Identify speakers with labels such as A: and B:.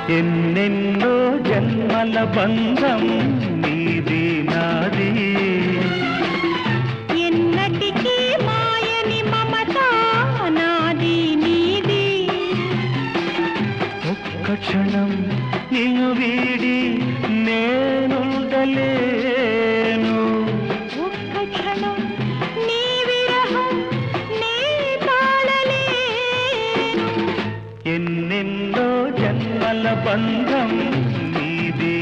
A: ఎన్నెన్నో జన్మల బంధం నీది నాది
B: ఎన్నటికీ మాయని మమత నాది నీది
A: ఒక్క క్షణం నిన్ను వీడి నేనుండలేను
B: ఒక్క క్షణం నీ విరహం నే తాళలేను
A: ఎన్నెన్నో జన్మల బంధం నీది